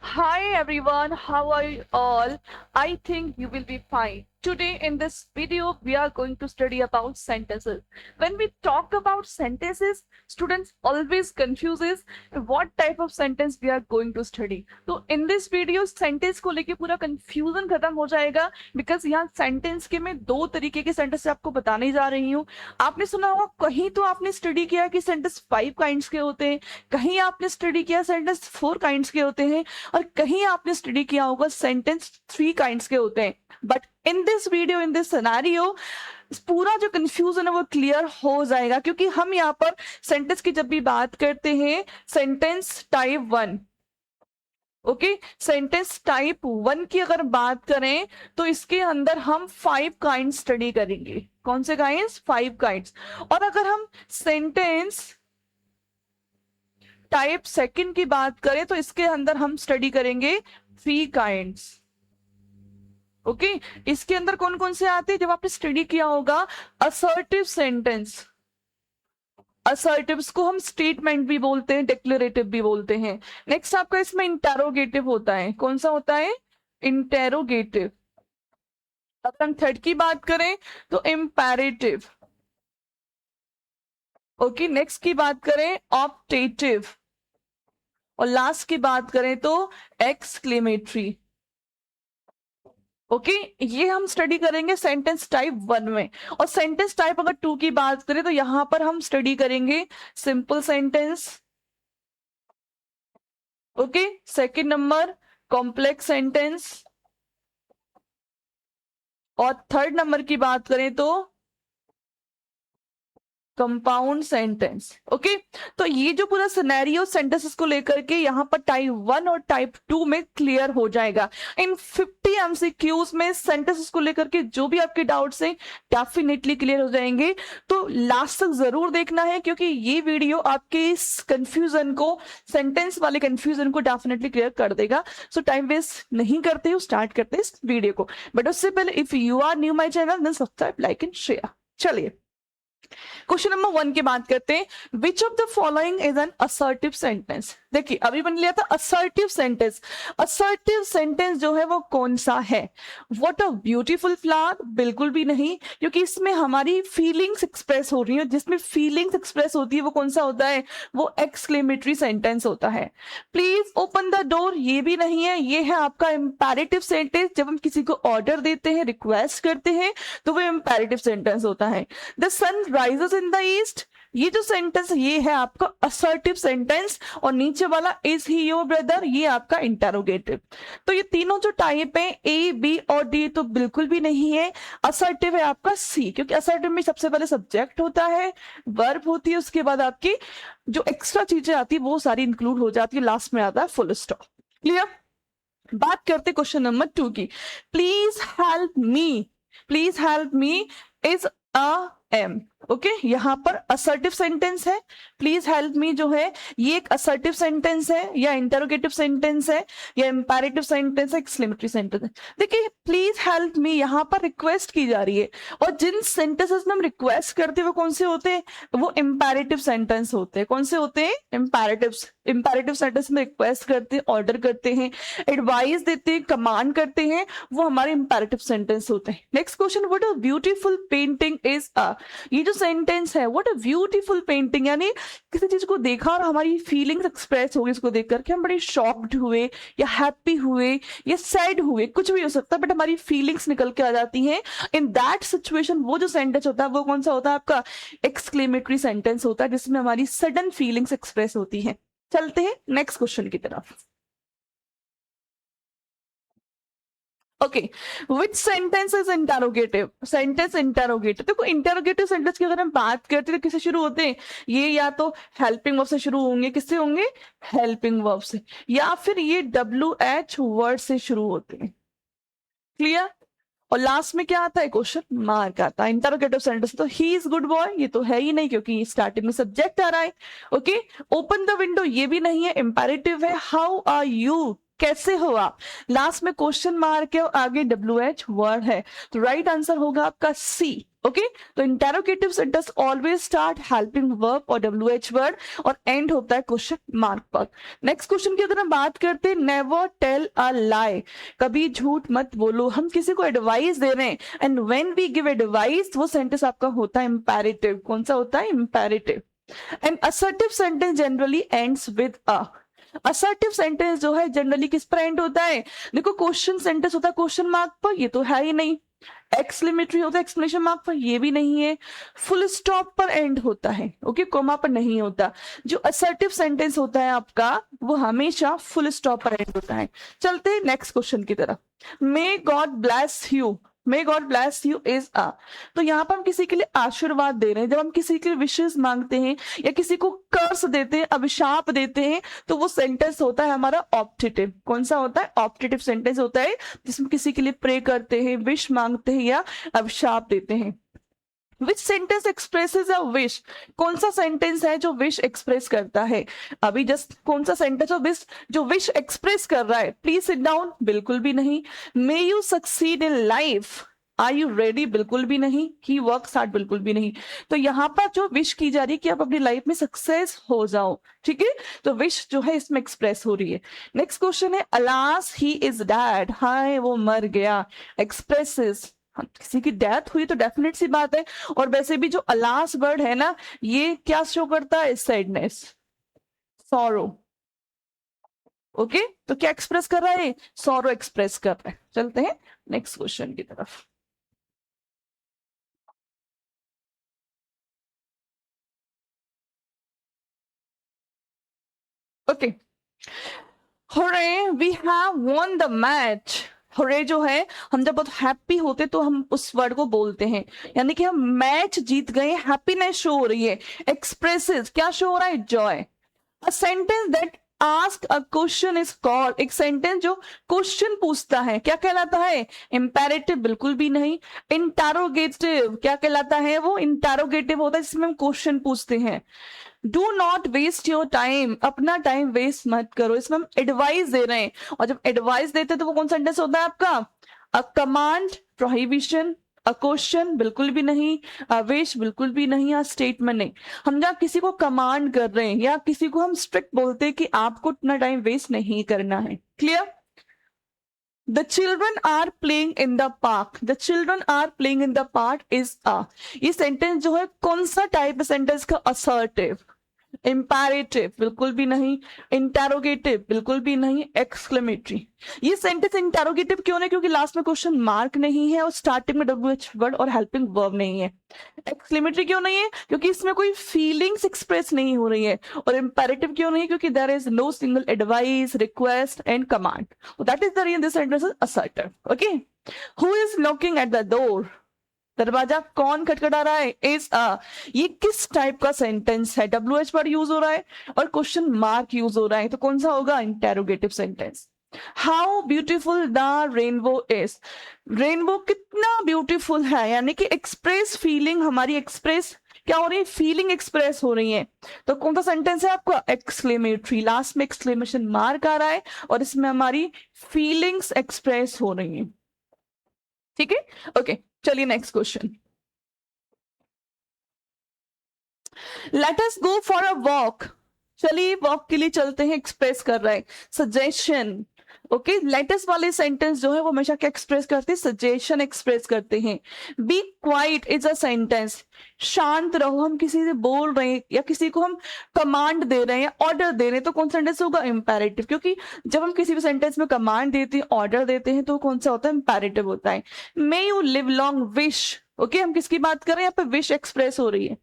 Hi everyone, how are you all? I think you will be fine. Today in this video, we are going to study about sentences. When we talk about sentences, students always confuses what type of sentence we are going to study. तो in this video, sentence को लेके पूरा confusion खत्म हो जाएगा because यहाँ sentence के मैं दो तरीके के sentence आपको बताने जा रही हूँ. आपने सुना होगा कहीं तो आपने स्टडी किया कि सेंटेंस 5 काइंड्स के होते हैं, कहीं आपने स्टडी किया सेंटेंस 4 काइंड्स के होते हैं और कहीं आपने स्टडी किया होगा सेंटेंस 3 काइंड्स के होते हैं. But in this video, in this scenario, पूरा जो कंफ्यूजन है वो क्लियर हो जाएगा क्योंकि हम यहाँ पर सेंटेंस की जब भी बात करते हैं sentence type 1, okay, sentence type 1 की अगर बात करें तो इसके अंदर हम 5 काइंड स्टडी करेंगे. कौन से काइंड्स? 5 काइंड्स. और अगर हम सेंटेंस टाइप सेकंड की बात करें तो इसके अंदर हम स्टडी करेंगे 3 काइंड्स. ओके, इसके अंदर कौन कौन से आते हैं? जब आपने स्टडी किया होगा असर्टिव सेंटेंस, असर्टिव्स को हम स्टेटमेंट भी बोलते हैं, डिक्लेरेटिव भी बोलते हैं. नेक्स्ट आपका इसमें इंटेरोगेटिव होता है. कौन सा होता है? इंटेरोगेटिव. अगर हम थर्ड की बात करें तो इम्पेरेटिव. ओके, नेक्स्ट की बात करें ऑप्टेटिव और लास्ट की बात करें तो एक्सक्लेमेटरी. ओके, ये हम स्टडी करेंगे सेंटेंस टाइप 1 में. और सेंटेंस टाइप अगर 2 की बात करें तो यहां पर हम स्टडी करेंगे simple sentence. Okay, second number complex sentence और थर्ड नंबर की बात करें तो कंपाउंड सेंटेंस. ओके, तो ये जो पूरा सिनेरियो सेंटेंसेस को लेकर के यहाँ पर टाइप 1 और टाइप 2 में क्लियर हो जाएगा. इन 50 एमसीक्यूज में सेंटेंसेस को लेकर के जो भी आपके डाउट्स हैं डेफिनेटली क्लियर हो जाएंगे. तो लास्ट तक जरूर देखना है क्योंकि ये वीडियो आपके इस कंफ्यूजन को, सेंटेंस वाले कंफ्यूजन को डेफिनेटली क्लियर कर देगा. सो टाइम वेस्ट नहीं करते हो, स्टार्ट करते हैं इस वीडियो को. बट उससे पहले if you are new my channel then subscribe, like and share. चलिए क्वेश्चन नंबर 1 की बात करते हैं. Which of the following is an assertive sentence? देखिए अभी बन लिया था असर्टिव सेंटेंस. असर्टिव सेंटेंस जो है वो कौन सा है? What a beautiful flower? बिल्कुल भी नहीं, क्योंकि इसमें हमारी फीलिंग्स एक्सप्रेस हो रही है. जिसमें फीलिंग्स एक्सप्रेस होती है वो कौन सा होता है? वो एक्सक्लेमेटरी सेंटेंस होता है. प्लीज ओपन द डोर, ये भी नहीं है. ये है आपका इंपेरेटिव सेंटेंस. जब हम किसी को ऑर्डर देते हैं, रिक्वेस्ट करते हैं तो वो इंपेरेटिव सेंटेंस होता है. The sun rises in the east, ये जो सेंटेंस ये है आपका असर्टिव सेंटेंस. और नीचे वाला इज ही योर ब्रदर, ये आपका इंटेरोगेटिव. तो ये तीनों जो टाइप है ए, बी और डी तो बिल्कुल भी नहीं है. असर्टिव है आपका सी, क्योंकि असर्टिव में सबसे पहले सब्जेक्ट होता है, वर्ब होती है, उसके बाद आपकी जो एक्स्ट्रा चीजें आती है वो सारी इंक्लूड हो जाती है, लास्ट में आता है फुल स्टॉप. क्लियर? बात करते क्वेश्चन नंबर 2 की. Please help me, please help me is a um. Okay, यहां पर असर्टिव सेंटेंस है. प्लीज हेल्प मी जो है ये एक असर्टिव सेंटेंस है या इंटरोगेटिव सेंटेंस है या इंपेरेटिव सेंटेंस है, एक्सक्लेमेटरी सेंटेंस है. देखिए प्लीज हेल्प मी यहां पर रिक्वेस्ट की जा रही है और जिन सेंटेंसेस में हम रिक्वेस्ट करते हैं वो कौन से होते हैं? वो इंपेरेटिव सेंटेंस होते हैं. कौन से होते हैं? इंपेरेटिव. इंपेरेटिव सेंटेंस में रिक्वेस्ट करते हैं, ऑर्डर करते हैं, एडवाइस देते हैं, कमांड करते हैं, वो हमारे इंपेरेटिव सेंटेंस होते हैं. Next question, what a beautiful painting is a. ये जो सेंटेंस है व्हाट अ ब्यूटीफुल पेंटिंग, यानी किसी चीज को देखा और हमारी फीलिंग्स एक्सप्रेस हो गई इसको देख करके, हम बड़े शॉक्ड हुए या हैप्पी हुए या सैड हुए, कुछ भी हो सकता है, बट हमारी फीलिंग्स निकल के आ जाती हैं. इन दैट सिचुएशन वो जो सेंटेंस होता है वो कौन सा होता है? आपका एक्सक्लेमेटरी सेंटेंस होता है, जिसमें हमारी सडन फीलिंग्स एक्सप्रेस होती हैं. चलते हैं नेक्स्ट क्वेश्चन की तरफ. Okay, which sentence is interrogative? Sentence interrogative. देखो इंटेरोगेटिव सेंटेंस की अगर हम बात करते हैं तो किससे शुरू होते हैं? ये या तो हेल्पिंग वर्ब से शुरू होंगे. किससे होंगे? हेल्पिंग वर्ब से. या फिर ये WH वर्ड से शुरू होते हैं. क्लियर? और लास्ट में क्या आता है? क्वेश्चन मार्क आता है. इंटरोगेटिव सेंटेंस तो ही इज गुड बॉय, ये तो है ही नहीं क्योंकि स्टार्टिंग में सब्जेक्ट आ रहा है. ओके, ओपन द विंडो ये भी नहीं है, इंपेरेटिव है. हाउ आर यू, कैसे हो आप. लास्ट में क्वेश्चन मार्क है और आगे WH वर्ड है. तो राइट आंसर होगा आपका सी. ओके तो interrogative sentence always start helping verb और WH वर्ड और एंड होता है क्वेश्चन मार्क पर। नेक्स्ट क्वेश्चन की अगर हम बात करते हैं, नेवर टेल अ लाई, कभी झूठ मत बोलो। हम किसी को एडवाइस दे रहे हैं and when we give advice वो सेंटेंस आपका होता है इंपेरेटिव। कौन सा होता है? Imperative. And assertive sentence generally ends with a. Assertive sentence जो है जनरली किस पर एंड होता है? देखो क्वेश्चन सेंटेंस होता है क्वेश्चन मार्क पर, ये तो है ही नहीं। एक्सक्लेमेटरी होता है एक्सक्लेमेशन मार्क पर, ये भी नहीं है। फुल स्टॉप पर एंड होता है, ओके कोमा पर नहीं होता। जो असर्टिव सेंटेंस होता है आपका वो हमेशा फुल स्टॉप पर एंड होता है। चलते हैं नेक्स्ट क्वेश्चन की तरफ। May God bless you, may God bless you is a. तो यहाँ पर हम किसी के लिए आशीर्वाद दे रहे हैं। जब हम किसी के लिए विशेष मांगते हैं या किसी को कर्स देते हैं, अभिशाप देते हैं, तो वो सेंटेंस होता है हमारा ऑप्टेटिव। कौन सा होता है? ऑप्टेटिव सेंटेंस होता है जिसमें किसी के लिए प्रे करते हैं, विश मांगते हैं या अभिशाप देते हैं। विच सेंटेंस एक्सप्रेसेस अ विश, कौन सा सेंटेंस है जो विश एक्सप्रेस करता है? अभी जस्ट कौन सा सेंटेंस जो विश एक्सप्रेस कर रहा है? प्लीज सिट डाउन, बिल्कुल भी नहीं। May you succeed in life, are you ready, बिल्कुल भी नहीं। ही वर्क्स हार्ड, बिल्कुल भी नहीं। तो यहाँ पर जो विश की जा रही है कि आप अपनी लाइफ में सक्सेस हो जाओ, ठीक है, तो विश जो है इसमें एक्सप्रेस हो रही है। नेक्स्ट क्वेश्चन है, अलास ही इज डैड, हाय वो मर गया। एक्सप्रेसेस, हाँ, किसी की डेथ हुई तो डेफिनेट सी बात है। और वैसे भी जो अलास वर्ड है ना, ये क्या शो करता है? Sadness, sorrow. ओके तो क्या एक्सप्रेस कर रहा है? सॉरो एक्सप्रेस कर रहा है। चलते हैं नेक्स्ट क्वेश्चन की तरफ। Okay hooray we have won the match. Hooray जो है, हम जब बहुत हैप्पी होते तो हम उस वर्ड को बोलते हैं, यानी कि हम मैच जीत गए, हैप्पीनेस शो हो रही है। एक्सप्रेसेस क्या शो हो रहा है? Joy. A sentence that ask a question is called, एक सेंटेंस जो क्वेश्चन पूछता है क्या कहलाता है? इंपेरेटिव, बिल्कुल भी नहीं। इंटरोगेटिव क्या कहलाता है? वो इंटरोगेटिव होता है जिसमें हम क्वेश्चन पूछते हैं। Do not waste your time, अपना टाइम वेस्ट मत करो, इसमें हम एडवाइस दे रहे हैं। और जब एडवाइस देते हैं तो वो कौन सेंटेंस होता है आपका? A command, prohibition, a question, बिल्कुल भी नहीं। विश, बिल्कुल भी नहीं। या स्टेटमेंट नहीं। हम जब किसी को कमांड कर रहे हैं या किसी को हम स्ट्रिक्ट बोलते हैं कि आपको इतना टाइम वेस्ट नहीं करना है। Clear? The children are playing in the park, the children are playing in the park is a. ये सेंटेंस जो है कौन सा टाइप सेंटेंस का? असर्टिव। इंपैरेटिव, बिल्कुल भी नहीं। इंटेरोगेटिव, बिल्कुल भी नहीं। एक्सक्लेमेटरी। ये सेंटेंस इंटेरोगेटिव क्यों नहीं? क्योंकि लास्ट में क्वेश्चन मार्क नहीं है और स्टार्टिंग में WH वर्ड और हेल्पिंग वर्ब नहीं है। एक्सक्लेमेटरी क्यों नहीं है? क्योंकि इसमें कोई फीलिंग्स एक्सप्रेस नहीं हो रही है। और इंपेरेटिव क्यों नहीं? क्योंकि there is no single advice, request and command. That is the reason this sentence is assertive. Okay who is knocking at the door, दरवाजा कौन खटखटा रहा है? Is a. ये किस टाइप का सेंटेंस है? WH वर्ड यूज हो रहा है और क्वेश्चन मार्क यूज हो रहा है, तो कौन सा होगा? Interrogative sentence. How beautiful the rainbow is, rainbow कितना ब्यूटीफुल है, यानी कि एक्सप्रेस फीलिंग हमारी एक्सप्रेस क्या हो रही है? फीलिंग एक्सप्रेस हो रही है। तो कौन सा सेंटेंस है आपका? एक्सक्लेमेटरी, लास्ट में एक्सक्लेमेशन मार्क आ रहा है और इसमें हमारी फीलिंग्स एक्सप्रेस हो रही है। ठीक है, ओके चलिए next question. Let us go for a walk, चलिए वॉक के लिए चलते हैं। एक्सप्रेस कर रहा है सजेशन। ओके लेटेस्ट वाले सेंटेंस जो है वो हमेशा क्या एक्सप्रेस करते हैं? सजेशन एक्सप्रेस करते हैं। Be quiet is a sentence, शांत रहो। हम किसी से बोल रहे हैं या किसी को हम कमांड दे रहे हैं, ऑर्डर दे रहे हैं, तो कौन सा सेंटेंस होगा? इंपेरेटिव। क्योंकि जब हम किसी भी सेंटेंस में कमांड देते हैं, ऑर्डर देते हैं, तो कौन सा होता है? इंपेरेटिव होता है। May you live long wish. Okay हम किसकी बात कर रहे हैं? यहाँ पे विश एक्सप्रेस हो रही है।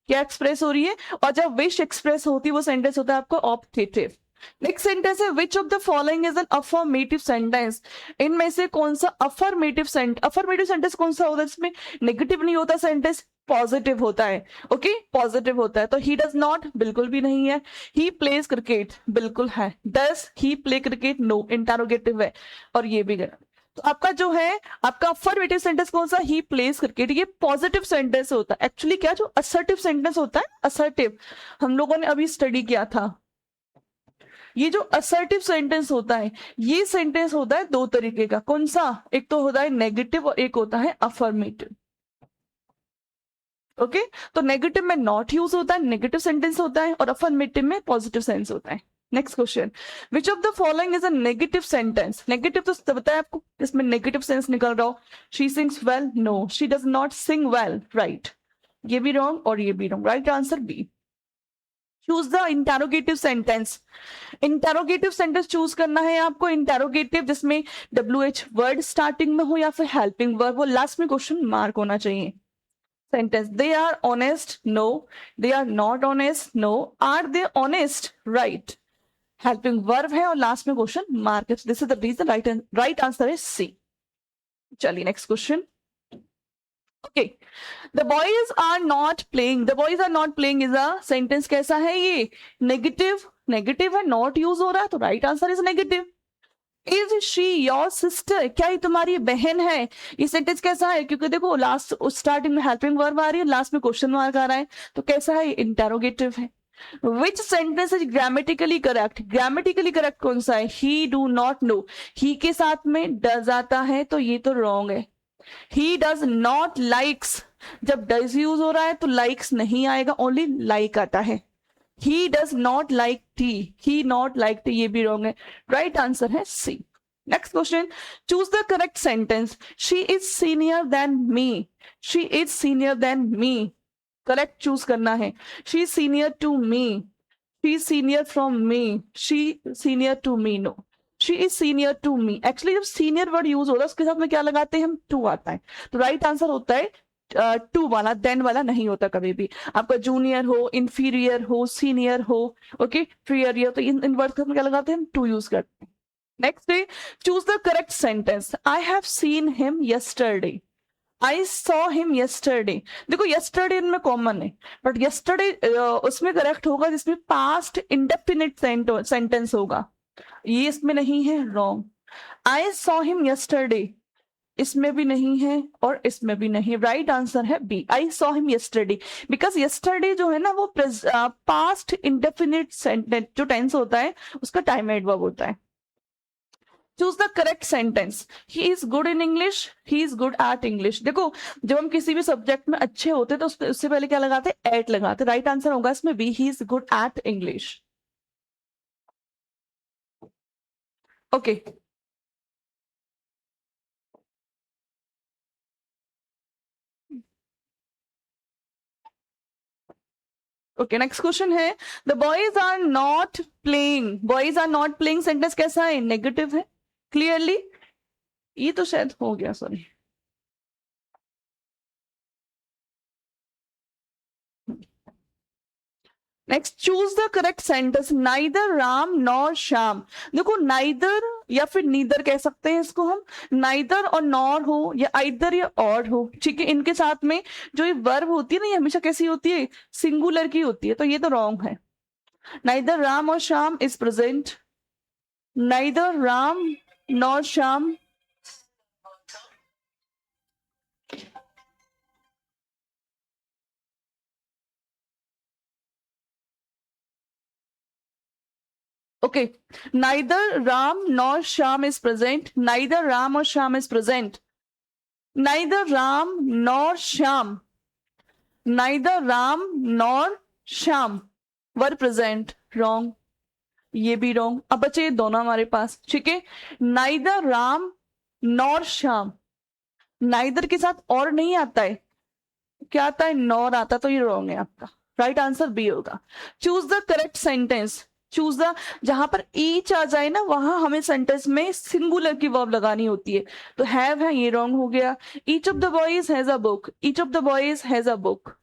क्या एक्सप्रेस हो रही है? और जब विश एक्सप्रेस होती है वो सेंटेंस होता है आपका ऑप्टेटिव। नेक्स्ट सेंटेंस है विच of the following is N affirmative sentence, इनमें से कौन सा अफर्मेटिव सेंटेंस कौन सा होता है? इसमें नेगेटिव नहीं होता सेंटेंस, पॉजिटिव होता है। ओके पॉजिटिव होता है। तो ही डज नॉट, बिल्कुल भी नहीं है। ही प्लेज क्रिकेट, बिल्कुल है। Does he play cricket? No, interrogative है और ये भी गलत। तो आपका जो है आपका अफर्मेटिव सेंटेंस कौन सा? ही प्लेज क्रिकेट, ये पॉजिटिव सेंटेंस होता है। एक्चुअली क्या जो असर्टिव सेंटेंस होता है, असर्टिव हम लोगों ने अभी स्टडी किया था, ये जो असर्टिव सेंटेंस होता है ये सेंटेंस होता है दो तरीके का। कौन सा? एक तो होता है नेगेटिव और एक होता है अफर्मेटिव। ओके तो नेगेटिव में नॉट यूज होता है, नेगेटिव सेंटेंस होता है, और अफर्मेटिव में पॉजिटिव सेंस होता है। Next question, which of the following is a negative sentence? Negative तो बताया आपको, इसमें नेगेटिव सेंस निकल रहा हो। She sings well, no she does not sing well, right, ये भी रॉन्ग और ये भी wrong, right answer B. Choose the interrogative sentence. Interrogative sentence choose करना है आपको, इंटेरोगेटिव जिसमें WH वर्ड स्टार्टिंग में हो या फिर हेल्पिंग वर्ब हो, लास्ट में क्वेश्चन मार्क होना चाहिए। Sentence, they are honest, no, they are not honest, no, are they honest, right, helping verb है और लास्ट में क्वेश्चन मार्क है, this is the reason, right answer है सी। चलिए next question. Okay, the boys are not playing, the boys are not playing is a sentence कैसा है ये? Negative, negative है, नॉट यूज हो रहा है, तो right answer is negative. Is she your sister, क्या ये तुम्हारी बहन है? ये सेंटेंस कैसा है? क्योंकि देखो लास्ट स्टार्टिंग में हेल्पिंग वर्ब आ रही है, लास्ट में क्वेश्चन मार्क आ रहा है, तो कैसा है? इंटेरोगेटिव है। विच sentence is grammatically correct? Grammatically correct कौन सा है? ही डू नॉट नो, ही के साथ में डज आता है, तो ये तो रॉन्ग है। ही डज नॉट लाइक्स, जब डज यूज हो रहा है तो लाइक्स नहीं आएगा, ओनली लाइक आता है। He does not like tea, he not like tea, ये भी रॉन्ग है, राइट आंसर है C. Next question, choose the correct sentence. She is senior than me, she is senior than me, correct choose करना है। She is senior to me, she is senior from me, she senior to me, no, she is senior to me. Actually जब senior word use होता है उसके साथ में क्या लगाते हैं हम? टू आता है, तो राइट आंसर होता है टू वाला, देन वाला नहीं होता कभी भी। आपका जूनियर हो, इंफीरियर हो, सीनियर हो, ओके, प्रियर, तो इन वर्ड में क्या लगाते हैं हम? टू यूज करते हैं। नेक्स्ट है, choose the correct sentence. I have seen him yesterday, I saw him yesterday. देखो यस्टरडे इनमें कॉमन है, बट यस्टरडे उसमें करेक्ट होगा जिसमें पास्ट इंडेफिनिट सेंटेंस होगा, ये इसमें नहीं है, wrong. I saw him yesterday, इसमें भी नहीं है और इसमें भी नहीं, राइट आंसर है B, I saw him yesterday. Because yesterday जो है ना वो पास्ट इंडेफिनिट सेंटेंस जो टेंस होता है उसका टाइम एडवर्ब होता है। Choose the correct sentence. He is good in English, he is good at English. देखो जब हम किसी भी सब्जेक्ट में अच्छे होते तो उससे पहले क्या लगाते? एट लगाते, राइट आंसर होगा इसमें B, he is good at English. Okay, okay next question है, the boys are not playing, boys are not playing sentence कैसा है? नेगेटिव है क्लियरली, ये तो शायद हो गया, sorry. Next, choose the correct sentence. Neither Ram nor Shyam. देखो नाइदर या फिर नीदर कह सकते हैं इसको हम, नाइदर और नॉर हो या आइदर या और हो, ठीक है, इनके साथ में जो ये वर्ब होती है ना ये हमेशा कैसी होती है? सिंगुलर की होती है, तो ये तो रॉन्ग है। नाइदर राम और Shyam is present, neither Ram nor Shyam, okay, neither ram nor sham is present, neither ram or sham is present, neither ram nor sham, neither ram nor sham were present, wrong, ये भी wrong। अब बचे दोनों हमारे पास, ठीक है, neither ram nor sham, neither के साथ और नहीं आता है, क्या आता है? नॉर आता, तो ये रॉन्ग है आपका, राइट आंसर बी होगा। Choose the correct sentence. Choose the, जहां पर ईच आ जाए ना वहां हमें सेंटेंस में सिंगुलर की वर्ब लगानी होती है, तो हैव है, ये रॉन्ग हो गया। Each of the boys has a book, each of the boys has a book,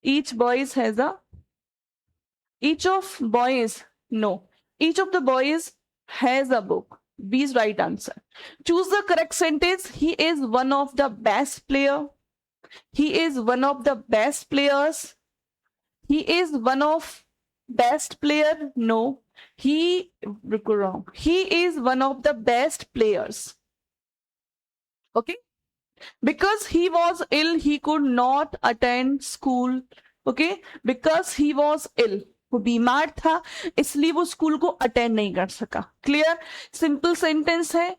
each boys has a, each of boys, no, each of the boys has a book, B is right answer. Choose the correct sentence. He is one of the best player, he is one of the best players, he is one of best player, no, he, wrong, he is one of the best players, okay, because he was ill he could not attend school, okay, because he was ill, वो बीमार था इसलिए वो school को attend नहीं कर सका। Clear, simple sentence है,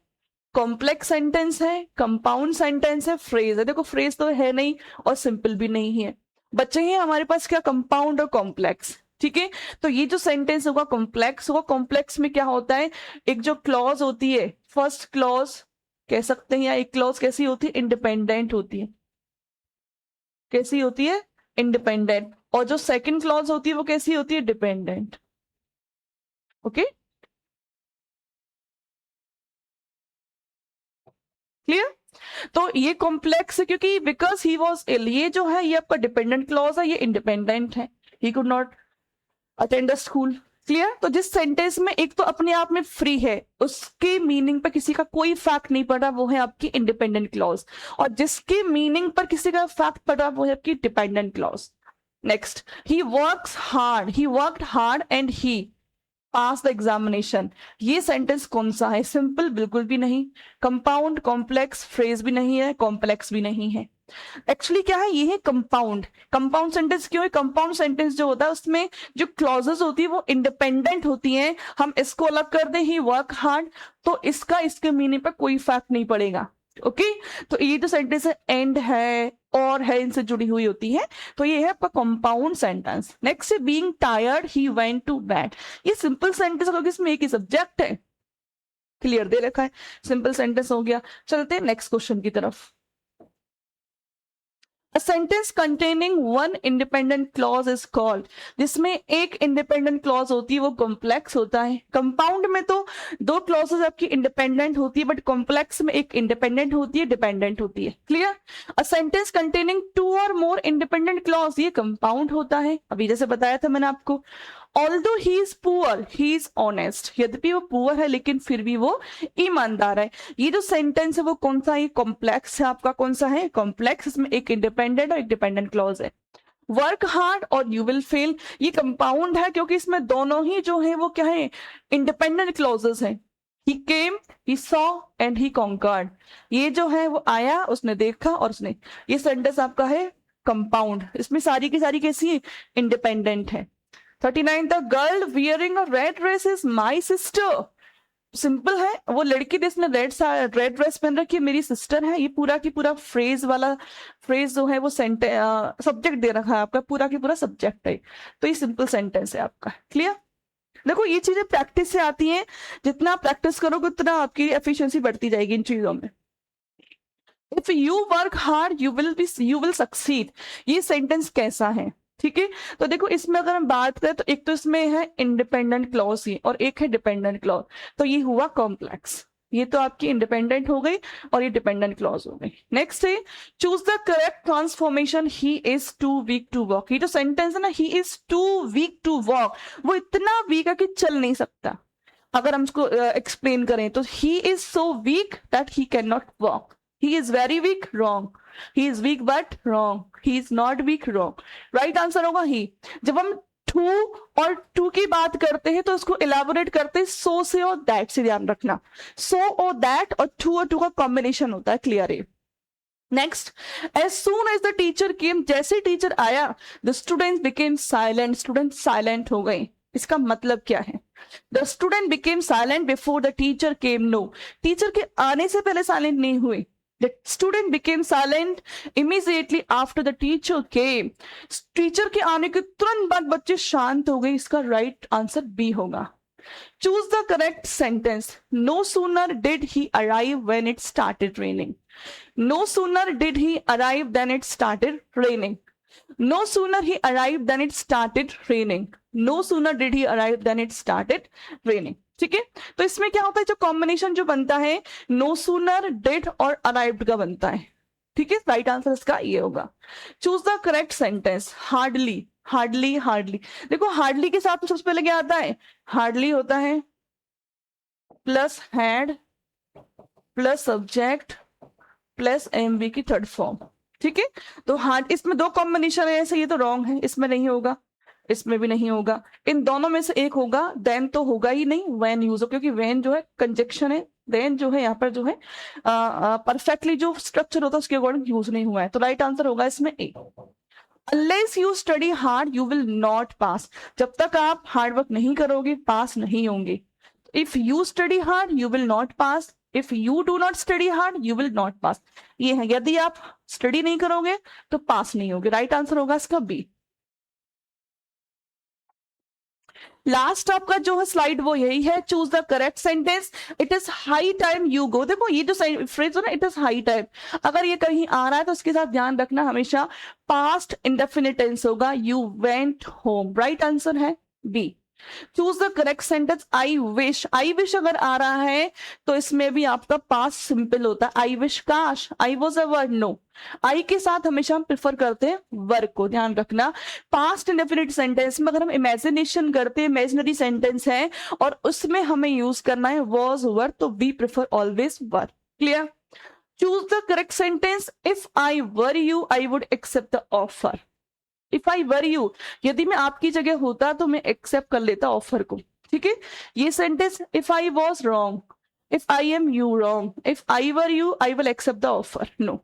कॉम्प्लेक्स सेंटेंस है, कंपाउंड सेंटेंस है, फ्रेज है। देखो फ्रेज तो है नहीं और सिंपल भी नहीं है, बच्चे हैं हमारे पास क्या, कंपाउंड और कॉम्प्लेक्स। ठीक है, तो ये जो सेंटेंस होगा कॉम्प्लेक्स होगा। कॉम्प्लेक्स में क्या होता है, एक जो क्लॉज होती है, फर्स्ट क्लॉज कह सकते हैं, या एक क्लॉज कैसी होती है, इंडिपेंडेंट होती है। कैसी होती है, इंडिपेंडेंट। और जो सेकंड क्लॉज होती है वो कैसी होती है, डिपेंडेंट। Okay, clear. तो ये कॉम्प्लेक्स है क्योंकि बिकॉज ही वॉज इल, ये जो है ये आपका डिपेंडेंट क्लॉज है, ये इंडिपेंडेंट है, he could not attend the school. Clear. तो जिस सेंटेंस में एक तो अपने आप में फ्री है, उसके मीनिंग पर किसी का कोई फैक्ट नहीं पड़ रहा, वो है आपकी इंडिपेंडेंट क्लॉज। और जिसके मीनिंग पर किसी का फैक्ट पड़ रहा, वो है आपकी dependent clause. Next, he works hard, he worked hard and he pass the examination. ये सेंटेंस कौन सा है, सिंपल बिल्कुल भी नहीं, कंपाउंड कॉम्प्लेक्स फ्रेज भी नहीं है, कॉम्प्लेक्स भी नहीं है। एक्चुअली क्या है, ये है कंपाउंड। कंपाउंड सेंटेंस क्यों है, कंपाउंड सेंटेंस जो होता है उसमें जो क्लॉजेस होती है वो इंडिपेंडेंट होती हैं। हम इसको अलग कर दें, ही वर्क हार्ड, तो इसका इसके मीनिंग पर कोई फर्क नहीं पड़ेगा। ओके, तो ये जो सेंटेंस है एंड है और है इनसे जुड़ी हुई होती है, तो ये है आपका कंपाउंड सेंटेंस। नेक्स्ट है being tired he went to bed. ये सिंपल सेंटेंस क्योंकि इसमें एक ही सब्जेक्ट है, क्लियर दे रखा है, सिंपल सेंटेंस हो गया। चलते हैं नेक्स्ट क्वेश्चन की तरफ। A sentence containing one independent clause is called, जिसमें एक इंडिपेंडेंट क्लॉज होती है वो कॉम्प्लेक्स होता है। कंपाउंड में तो दो क्लॉजेस आपकी इंडिपेंडेंट होती है, बट कॉम्प्लेक्स में एक इंडिपेंडेंट होती है, डिपेंडेंट होती है। Clear. A sentence containing two और मोर इंडिपेंडेंट क्लॉज, ये कंपाउंड होता है। अभी जैसे बताया था मैंने आपको, although he is poor he is honest, यद्यपि वो पुअर है लेकिन फिर भी वो ईमानदार है। ये जो सेंटेंस है वो कौन सा है, कॉम्प्लेक्स है आपका, कौन सा है, कॉम्प्लेक्स। इसमें एक इंडिपेंडेंट और एक डिपेंडेंट क्लॉज है। वर्क हार्ड और यू विल फेल, ये कंपाउंड है क्योंकि इसमें दोनों ही जो है वो क्या है, इंडिपेंडेंट क्लॉजेस हैं। He came, he saw and he conquered, ये जो है वो आया, उसने देखा और उसने, ये सेंटेंस आपका है कंपाउंड। इसमें सारी की सारी कैसी है, इंडिपेंडेंट है। 39, the girl wearing a red dress is my sister. Simple है, वो लड़की जिसने रेड ड्रेस पहन रखी है मेरी सिस्टर है। ये पूरा की पूरा फ्रेज वाला, फ्रेज जो है वो सब्जेक्ट दे रखा है आपका, पूरा की पूरा सब्जेक्ट है, तो ये सिंपल सेंटेंस है आपका। क्लियर। देखो ये चीजें प्रैक्टिस से आती हैं, जितना प्रैक्टिस करोगे उतना आपकी एफिशिएंसी बढ़ती जाएगी इन चीजों में। If you work hard you will succeed, ये सेंटेंस कैसा है, ठीक है। तो देखो इसमें अगर हम बात करें तो एक तो इसमें है इंडिपेंडेंट क्लॉज ही और एक है डिपेंडेंट क्लॉज, तो ये हुआ कॉम्प्लेक्स। ये तो आपकी इंडिपेंडेंट हो गई और ये डिपेंडेंट क्लॉज हो गई। नेक्स्ट है choose the correct transformation, he is too weak to walk. ये जो सेंटेंस है ना, he is too weak to walk, वो इतना वीक है कि चल नहीं सकता। अगर हम इसको एक्सप्लेन करें तो he is so weak that he can not walk, he is very weak, wrong, he is weak but wrong, he is not weak, wrong, right answer होगा ही। जब हम टू और टू की बात करते हैं तो उसको इलेबोरेट करते हैं सो से और दैट से, ध्यान रखना, सो और दैट और टू का कॉम्बिनेशन होता है। क्लियर है। Next, as soon as the teacher came, जैसे टीचर आया the student became silent, student silent हो गए। इसका मतलब क्या है, the student became silent before the teacher came, no, teacher के आने से पहले साइलेंट नहीं हुए। The student became silent immediately after the teacher came. Teacher के आने के तुरंत बाद बच्चे शांत हो गए। इसका राइट आंसर बी होगा। Choose the correct sentence. No sooner did he arrive when it started raining. No sooner did he arrive than it started raining. No sooner he arrived than it started raining. No sooner did he arrive than it started raining. ठीक है, तो इसमें क्या होता है, जो combination जो बनता है नो सूनर डिड और अराइव्ड का बनता है। ठीक है, राइट आंसर इसका ये होगा। Choose the correct sentence, hardly, hardly, hardly. देखो हार्डली के साथ सबसे पहले क्या आता है, हार्डली होता है plus had plus subject plus MV की थर्ड फॉर्म। ठीक है, तो हार्ड, इसमें दो कॉम्बिनेशन है ऐसे, ये तो रॉन्ग है, इसमें नहीं होगा, इसमें भी नहीं होगा, इन दोनों में से एक होगा। देन तो होगा ही नहीं, व्हेन यूज हो, क्योंकि व्हेन जो है कंजक्शन है, देन जो है यहाँ पर जो है परफेक्टली जो स्ट्रक्चर होता है उसके अकॉर्डिंग यूज नहीं हुआ है, तो राइट आंसर होगा इसमें A. Unless you study hard you will not pass, जब तक आप हार्ड वर्क नहीं करोगे पास नहीं होंगे। If you study hard you will not pass, if you do not study hard you will not पास। ये है, यदि आप स्टडी नहीं करोगे तो पास नहीं होगे। राइट आंसर होगा इसका बी। लास्ट आपका जो है स्लाइड वो यही है, choose the correct sentence. It is high time you go. देखो ये जो फ्रेज हो ना, इट इज हाई टाइम, अगर ये कहीं आ रहा है तो उसके साथ ध्यान रखना हमेशा पास्ट इंडेफिनिट टेंस होगा, you went home. Right answer है B. Choose the correct sentence, I wish. I wish अगर आ रहा है तो इसमें भी आपका पास्ट सिंपल होता है, आई विश काश। I was a word, no. I के साथ हमेशा हम प्रिफर करते हैं वर्क को, ध्यान रखना। पास्ट इंडेफिनिट सेंटेंस में अगर हम इमेजिनेशन करते हैं, इमेजिनरी सेंटेंस है और उसमें हमें यूज करना है वॉज वर, तो we prefer always were. Clear? Choose the correct sentence, if I were you I would accept the offer. If I were you, यदि मैं आपकी जगह होता तो मैं एक्सेप्ट कर लेता ऑफर को। ठीक है, ये sentence, if I was wrong, if I am you wrong, if I were you I will accept the offer, no.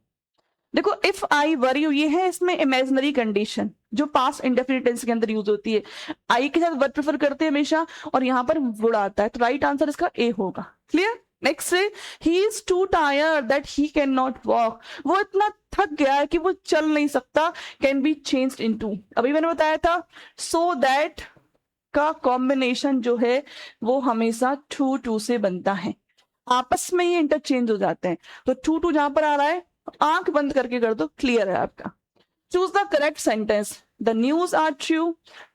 देखो इफ आई वर यू ये है इसमें इमेजिनरी कंडीशन जो पास्ट इंडेफिनिट टेंस के अंदर यूज होती है, आई के साथ वर्ब प्रेफर करते हैं हमेशा और यहाँ पर वुड आता है, तो राइट आंसर इसका ए होगा। क्लियर? नेक्स्ट है, ही is to tired that he can not walk. वो इतना थक गया है कि वो चल नहीं सकता, कैन बी चेंज्ड इनटू। अभी मैंने बताया था सो दैट का कॉम्बिनेशन जो है वो हमेशा टू टू से बनता है, आपस में ये इंटरचेंज हो जाते हैं। तो टू टू जहां पर आ रहा है आंख बंद करके कर दो, क्लियर है आपका। Choose the correct sentence, the news are true,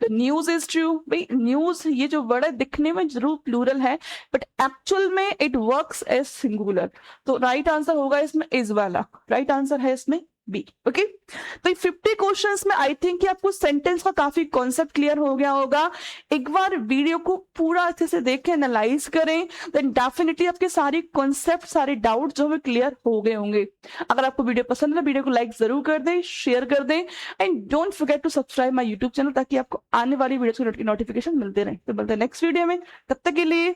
the news is true. भाई न्यूज ये जो वर्ड है दिखने में जरूर प्लूरल है बट एक्चुअल में इट वर्क्स एज सिंगुलर, तो राइट आंसर होगा इसमें इज वाला। राइट आंसर है इसमें बी। ओके, तो 50 क्वेश्चंस में आई थिंक कि आपको सेंटेंस का काफी कॉन्सेप्ट क्लियर हो गया होगा। एक बार वीडियो को पूरा अच्छे से देखें, एनालाइज करें, देन डेफिनेटली आपके सारे कॉन्सेप्ट, सारे डाउट जो है क्लियर हो गए होंगे। अगर आपको वीडियो पसंद है वीडियो को लाइक जरूर कर दें, शेयर कर दें and don't forget to subscribe my YouTube channel ताकि आपको आने वाली वीडियो की नोटिफिकेशन मिलते रहे। तो मिलते हैं नेक्स्ट वीडियो में, तब तक के लिए